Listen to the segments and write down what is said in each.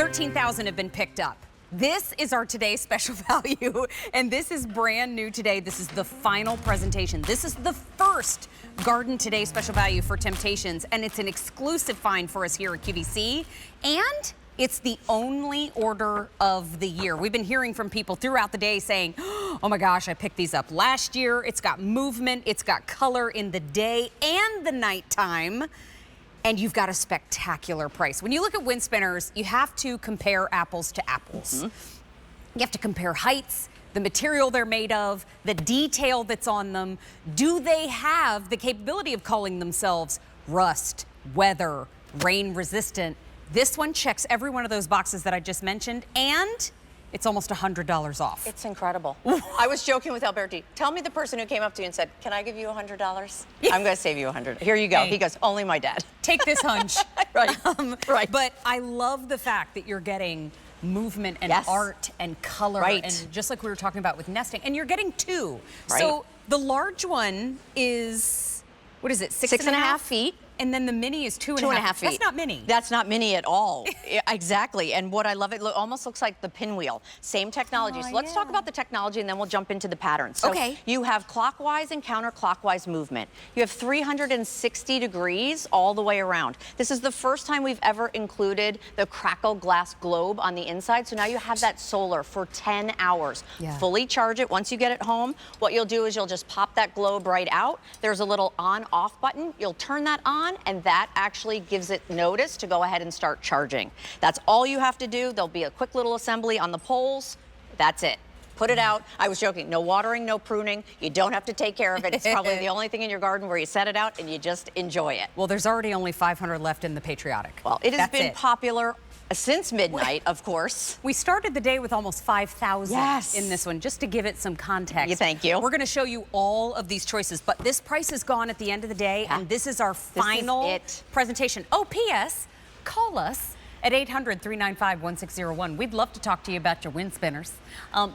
13,000 have been picked up. This is our today's special value, and this is brand new today. This is the final presentation. This is the first Garden Today special value for Temp-tations, and it's an exclusive find for us here at QVC, and it's the only order of the year. We've been hearing from people throughout the day saying, oh my gosh, I picked these up last year. It's got movement, it's got color in the day and the nighttime. And you've got a spectacular price. When you look at wind spinners, you have to compare apples to apples. You have to compare heights, the material they're made of, the detail that's on them. Do they have the capability of calling themselves rust, weather, rain resistant? This one checks every one of those boxes that I just mentioned, and it's almost $100 off. It's incredible. I was joking with Alberti. Tell me the person who came up to you and said, can I give you $100? I'm going to save you $100. Here you go. Hey. He goes, only my dad. Take this hunch. Right. Right. But I love the fact that you're getting movement and art and color, and just like we were talking about with nesting, and you're getting two. So the large one is, what is it, six and a half feet? And then the mini is two and a half feet. That's not mini. That's not mini at all. Exactly. And what I love, it almost looks like the pinwheel. Same technology. So let's talk about the technology, and then we'll jump into the patterns. So you have clockwise and counterclockwise movement. You have 360 degrees all the way around. This is the first time we've ever included the crackle glass globe on the inside. So now you have that solar for 10 hours. Fully charge it. Once you get it home, what you'll do is you'll just pop that globe right out. There's a little on-off button. You'll turn that on, and that actually gives it notice to go ahead and start charging. That's all you have to do. There'll be a quick little assembly on the poles. That's it. Put it out. I was joking. No watering, no pruning. You don't have to take care of it. It's probably the only thing in your garden where you set it out and you just enjoy it. Well, there's already only 500 left in the Patriotic. Well, it has been popular since midnight, of course. We started the day with almost 5,000 in this one, just to give it some context. Thank you. We're going to show you all of these choices, but this price is gone at the end of the day, and this is our final presentation. Oh, P.S., call us at 800-395-1601. We'd love to talk to you about your wind spinners,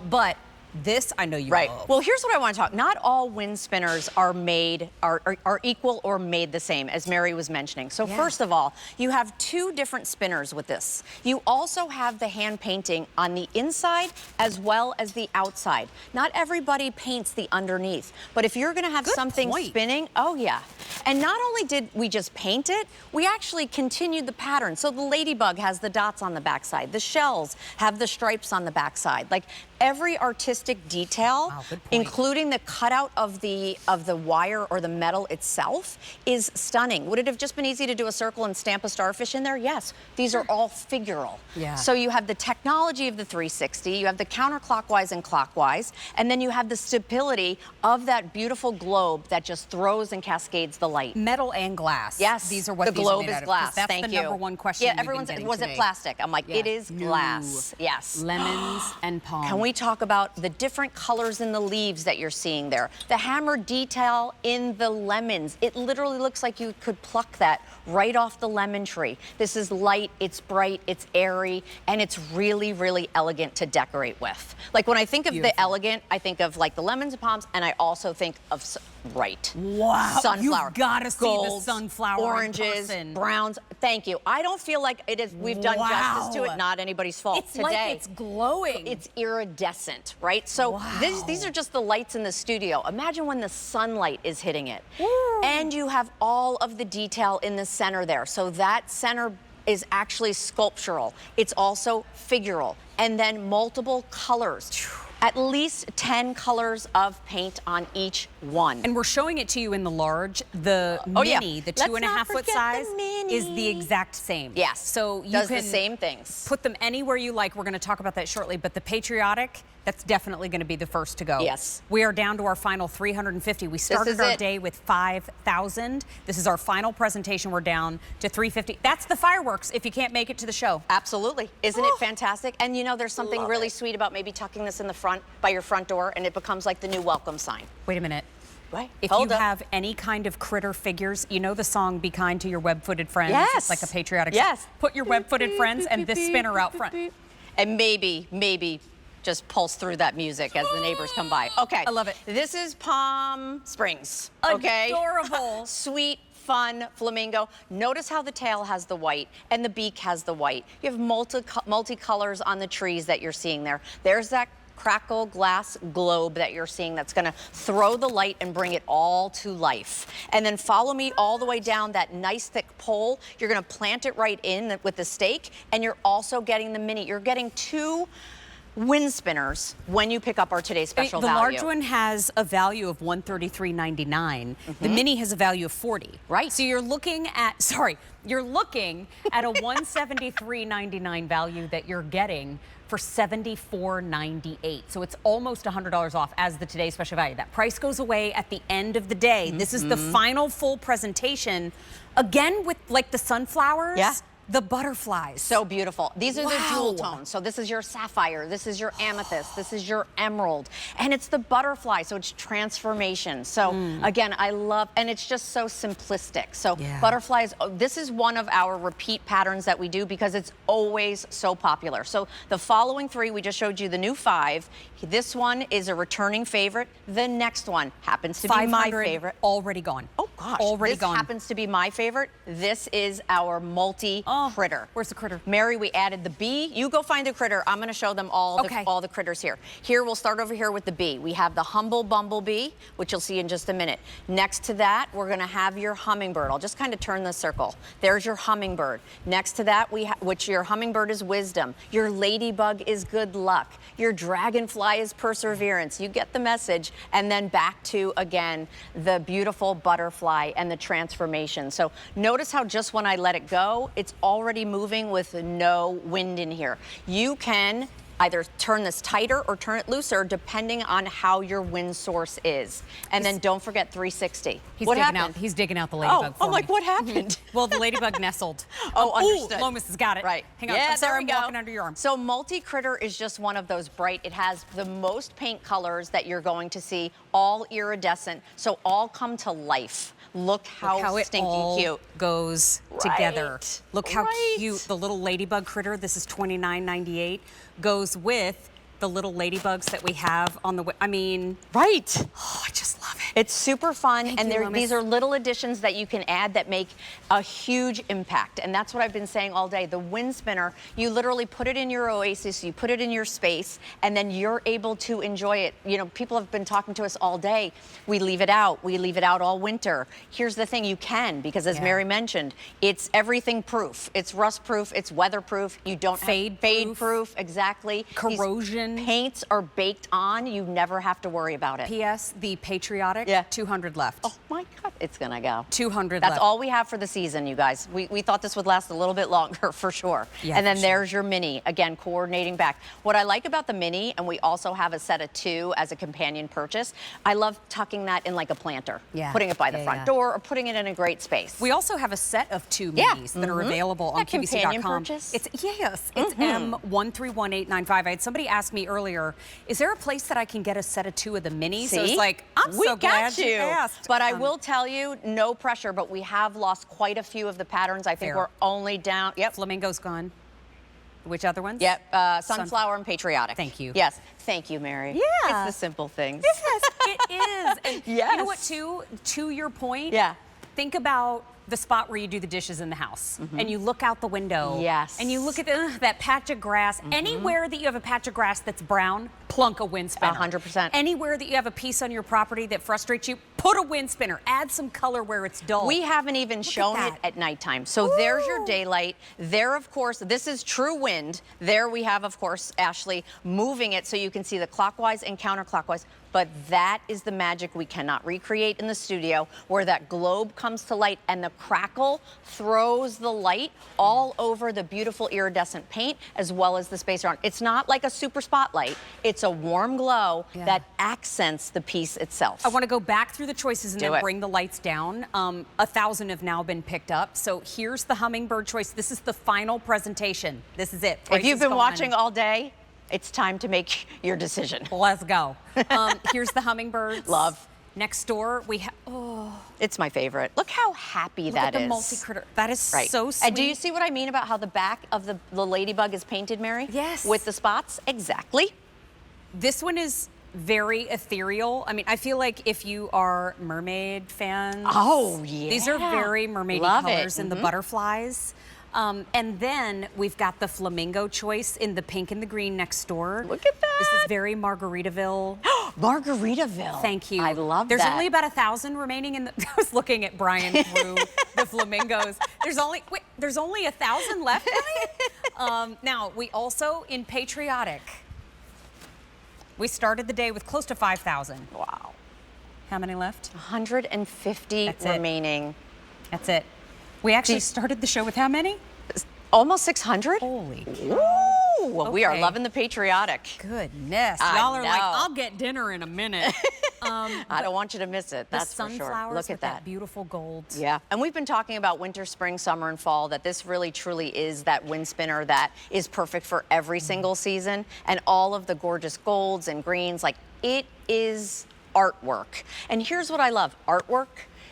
but this I know you love. Well, here's what I want to talk. Not all wind spinners are made, are equal or made the same, as Mary was mentioning. So first of all, you have two different spinners with this. You also have the hand painting on the inside as well as the outside. Not everybody paints the underneath, but if you're going to have something spinning, and not only did we just paint it, we actually continued the pattern. So the ladybug has the dots on the backside. The shells have the stripes on the backside. Like, every artistic detail, including the cutout of the wire or the metal itself, is stunning. Would it have just been easy to do a circle and stamp a starfish in there? Yes. These are all figural. So you have the technology of the 360, you have the counterclockwise and clockwise, and then you have the stability of that beautiful globe that just throws and cascades the light. Metal and glass. Yes. These are what the globe is glass. That's Thank the you. number one question. Yeah, everyone said, was it plastic? I'm like, it is glass. Yes. Lemons and palm. Can we talk about the different colors in the leaves that you're seeing there? The hammered detail in the lemons. It literally looks like you could pluck that right off the lemon tree. This is light, it's bright, it's airy, and it's really, really elegant to decorate with. Like, when I think of the elegant, I think of like the lemons and palms, and I also think of sunflower. You've got to see the sunflower, oranges, browns. Thank you. I don't feel like it is. We've done justice to it. Not anybody's fault. It's like it's glowing. It's iridescent, right? So these are just the lights in the studio. Imagine when the sunlight is hitting it. And you have all of the detail in the center there. So that center is actually sculptural. It's also figural. And then multiple colors. At least 10 colors of paint on each one. And we're showing it to you in the large. The mini, the 2.5 foot size, is the exact same. Yes. So you does can the same things. Put them anywhere you like. We're going to talk about that shortly. But the Patriotic, that's definitely going to be the first to go. Yes. We are down to our final 350. We started our day with 5,000. This is our final presentation. We're down to 350. That's the fireworks if you can't make it to the show. Absolutely. Isn't it fantastic? And you know, there's something really sweet about maybe tucking this in the front by your front door, and it becomes like the new welcome sign. Wait a minute. Right. If you have any kind of critter figures, you know the song "Be Kind to Your Web-Footed Friends." It's like a patriotic song. Put your web-footed friends and this spinner out front. And maybe just pulse through that music as the neighbors come by. Okay. I love it. This is Palm Springs. Adorable. Sweet fun flamingo. Notice how the tail has the white and the beak has the white. You have multicolors on the trees that you're seeing there. There's that crackle glass globe that you're seeing that's going to throw the light and bring it all to life. And then follow me all the way down that nice thick pole. You're going to plant it right in with the stake, and you're also getting the mini. You're getting 2 wind spinners when you pick up our today's special value. The large one has a value of $133.99. The mini has a value of $40. Right. So you're looking at, you're looking at a $173.99 value that you're getting for $74.98. So it's almost $100 off as the today's special value. That price goes away at the end of the day. This is the final full presentation. Again, with like the sunflowers. Yeah. The butterflies. So beautiful. These are the jewel tones. So this is your sapphire, this is your amethyst, this is your emerald, and it's the butterfly, so it's transformation. So again, I love, and it's just so simplistic. So butterflies, this is one of our repeat patterns that we do because it's always so popular. So the following 3, we just showed you the new 5. This one is a returning favorite. The next one happens to be my favorite. Already gone. Oh gosh, already this gone. happens to be my favorite. This is our multi critter. Where's the critter? Mary, we added the bee. You go find the critter. I'm going to show them all the critters here. Here, we'll start over here with the bee. We have the humble bumblebee, which you'll see in just a minute. Next to that, we're going to have your hummingbird. I'll just kind of turn the circle. There's your hummingbird. Next to that, which your hummingbird is wisdom. Your ladybug is good luck. Your dragonfly is perseverance. You get the message. And then back to, again, the beautiful butterfly and the transformation. So notice how just when I let it go, it's already moving with no wind in here. You can either turn this tighter or turn it looser depending on how your wind source is. And then don't forget 360. What happened? He's digging out the ladybug for I'm like, me. what happened? Well, the ladybug nestled. Understood. Lomas has got it. Right. Hang on. Yeah, I'm sorry, there we I'm go. walking under your arm. So multi-critter is just one of those bright. It has the most paint colors that you're going to see, all iridescent, so all come to life. Look how it stinky all cute goes together. Look how Right. cute the little ladybug critter. This is $29.98. Goes with the little ladybugs that we have on the. I mean, Right. oh, I just love it. It's super fun, Thank and you, Lomas. these are little additions that you can add that make a huge impact. And that's what I've been saying all day. The wind spinner, you literally put it in your oasis, you put it in your space, and then you're able to enjoy it. You know, people have been talking to us all day. We leave it out. We leave it out all winter. Here's the thing, you can, because as Mary mentioned, it's everything proof. It's rust proof, it's weatherproof. You don't Fade proof, exactly. Corrosion. These paints are baked on. You never have to worry about it. P.S. The patriotic. 200 left. Oh my God, it's gonna go. 200 That's left. all we have for the season, you guys. We thought this would last a little bit longer for sure. Yeah, and then for sure. there's your mini, again, coordinating back. What I like about the mini, and we also have a set of 2 as a companion purchase, I love tucking that in like a planter. Yeah. Putting it by the front door or putting it in a great space. We also have a set of 2 minis that are available on That companion QVC.com. purchase? It's M131895. I had somebody ask me earlier, is there a place that I can get a set of 2 of the minis? See? So it's like, I'm We so glad got you asked. But I will tell you, no pressure, but we have lost quite a few of the patterns. I think Fair. we're only down. Yep. Flamingo's gone. Which other ones? Yep, sunflower and patriotic. Thank you. Yes, thank you, Mary. Yeah. It's the simple things. Yes, it is. And you know what, Yes. too? To your point, Yeah. think about the spot where you do the dishes in the house and you look out the window. Yes. And you look at that patch of grass. Anywhere that you have a patch of grass that's brown, plunk a wind spinner. 100%. Anywhere that you have a piece on your property that frustrates you, put a wind spinner. Add some color where it's dull. We haven't even shown it at nighttime. So there's your daylight. There, of course, this is true wind. There we have, of course, Ashley moving it so you can see the clockwise and counterclockwise. But that is the magic we cannot recreate in the studio, where that globe comes to light and the crackle throws the light all over the beautiful iridescent paint as well as the space around. It's not like a super spotlight. It's a warm glow that accents the piece itself. I want to go back through the choices and Do then it. bring the lights down. 1,000 have now been picked up. So here's the hummingbird choice. This is the final presentation. This is it. If you've Price is been gone. watching all day, it's time to make your decision. Let's go. Here's the hummingbirds. Love. Next door, we have, It's my favorite. Look how happy look that at the is. multi-critter. That is Right. so sweet. And do you see what I mean about how the back of the ladybug is painted, Mary? Yes. With the spots? Exactly. This one is very ethereal. I mean, I feel like if you are mermaid fans, oh yeah, these are very mermaidy colors in the butterflies. And then we've got the flamingo choice in the pink and the green next door. Look at that. This is very Margaritaville. Margaritaville. Thank you. I love There's that. only about 1,000 remaining in the, I was looking at Brian through the flamingos. There's only 1,000 left, Brian? Now, we also, in patriotic, we started the day with close to 5,000. Wow. How many left? 150 That's remaining. That's it. We actually started the show with how many? Almost 600? Holy cow. Ooh, well, we are loving the patriotic. Goodness. I Y'all are like, know. I'll get dinner in a minute. I don't want you to miss it, that's the for sure. sunflowers Look with at that. beautiful gold. Yeah, and we've been talking about winter, spring, summer, and fall, that this really truly is that wind spinner that is perfect for every single season, and all of the gorgeous golds and greens, like it is artwork. And here's what I love, artwork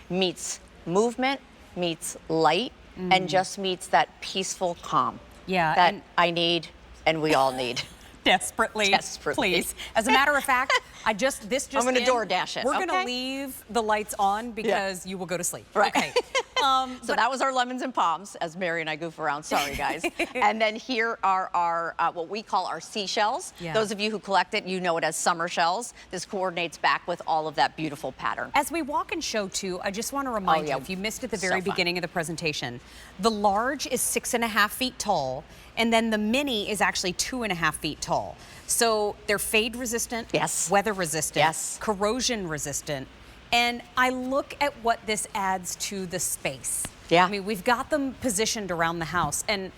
meets movement, meets light, and just meets that peaceful calm. Yeah. That I need, and we all need. Desperately, please. As a matter of fact, I'm going to DoorDash it. We're going to leave the lights on because you will go to sleep. Right. Okay. So that was our lemons and palms, as Mary and I goof around. Sorry, guys. And then here are our, what we call our seashells. Yeah. Those of you who collect it, you know it as summer shells. This coordinates back with all of that beautiful pattern. As we walk and show too, I just want to remind you, if you missed at the very beginning of the presentation, the large is 6.5 feet tall, and then the mini is actually 2.5 feet tall. So they're fade resistant, weather resistant, corrosion resistant. And I look at what this adds to the space. Yeah. I mean, we've got them positioned around the house. And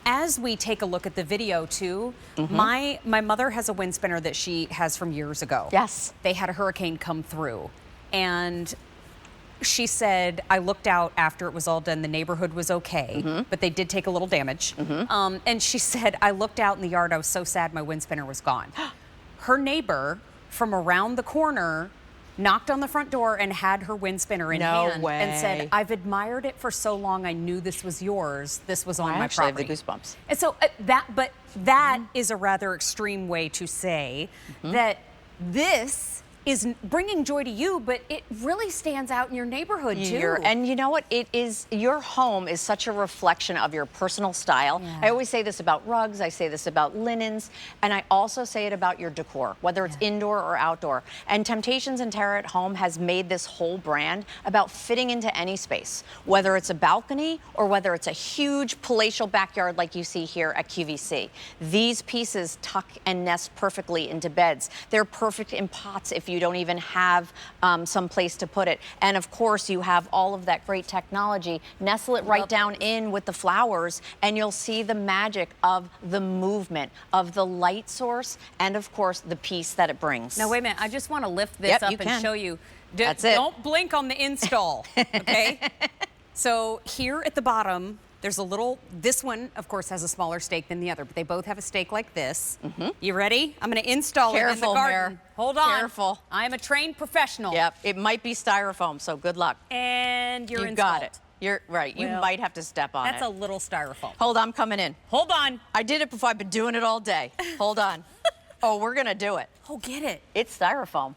as we take a look at the video too, my mother has a wind spinner that she has from years ago. Yes. They had a hurricane come through, and she said, I looked out after it was all done, the neighborhood was okay, but they did take a little damage. And she said, I looked out in the yard, I was so sad my wind spinner was gone. Her neighbor from around the corner knocked on the front door and had her wind spinner in hand and said, I've admired it for so long, I knew this was yours, this was on my property. I actually have the goosebumps. And so that is a rather extreme way to say that this is bringing joy to you, but it really stands out in your neighborhood too. And you know what? It is, your home is such a reflection of your personal style. I always say this about rugs, I say this about linens, and I also say it about your decor, whether it's indoor or outdoor. And Temp-tations and Tara at Home has made this whole brand about fitting into any space, whether it's a balcony or whether it's a huge palatial backyard like you see here at QVC. These pieces tuck and nest perfectly into beds. They're perfect in pots if you don't even have some place to put it. And of course, you have all of that great technology. Nestle it right down in with the flowers, and you'll see the magic of the movement, of the light source, and of course, the peace that it brings. Now, wait a minute. I just want to lift this up and show you. That's it. Don't blink on the install, okay? So here at the bottom, there's a little, this one, of course, has a smaller stake than the other, but they both have a stake like this. You ready? I'm going to install it in the garden. Hold on. Careful. I'm a trained professional. Yep. It might be styrofoam, so good luck. And you're installed. You got it. You're right. You might have to step on it. That's a little styrofoam. Hold on, I'm coming in. Hold on. I did it before. I've been doing it all day. Hold on. Oh, we're going to do it. Oh, get it. It's styrofoam.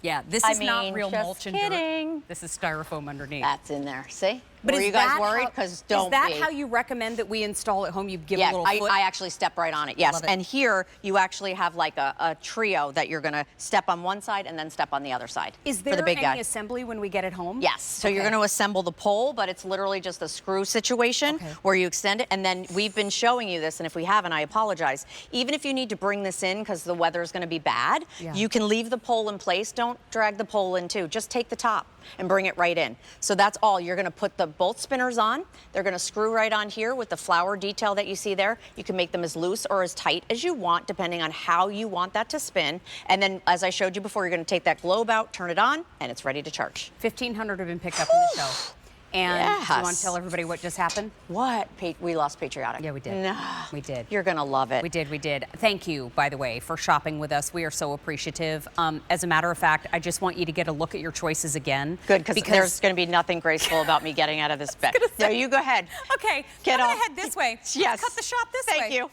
Yeah, this is not real mulch and kidding. dirt. This is styrofoam underneath. That's in there. See? But were you guys worried? Because don't Is that how you recommend that we install at home? You give a little foot? I actually step right on it, yes. And here, you actually have like a trio that you're going to step on one side and then step on the other side. Is there for the big any assembly when we get it home? Yes. So you're going to assemble the pole, but it's literally just a screw situation where you extend it. And then we've been showing you this, and if we haven't, I apologize. Even if you need to bring this in because the weather is going to be bad, you can leave the pole in place. Don't drag the pole in too. Just take the top and bring it right in. So that's all. You're going to put the both spinners on. They're going to screw right on here with the flower detail that you see there. You can make them as loose or as tight as you want, depending on how you want that to spin. And then, as I showed you before, you're going to take that globe out, turn it on, and it's ready to charge. 1,500 have been picked up in the show. And do you want to tell everybody what just happened? What? We lost Patriotic. Yeah, we did. No. We did. You're going to love it. We did, we did. Thank you, by the way, for shopping with us. We are so appreciative. As a matter of fact, I just want you to get a look at your choices again. Good, because there's going to be nothing graceful about me getting out of this bed. No, you go ahead. Okay, I'm going to head this way. Yes. Cut the shot this way. Thank you.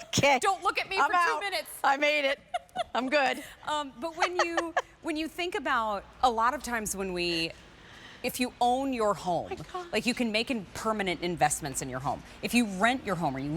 Okay. Don't look at me for 2 minutes. I made it. I'm good. But when you think about a lot of times if you own your home, like you can make permanent investments in your home. If you rent your home or you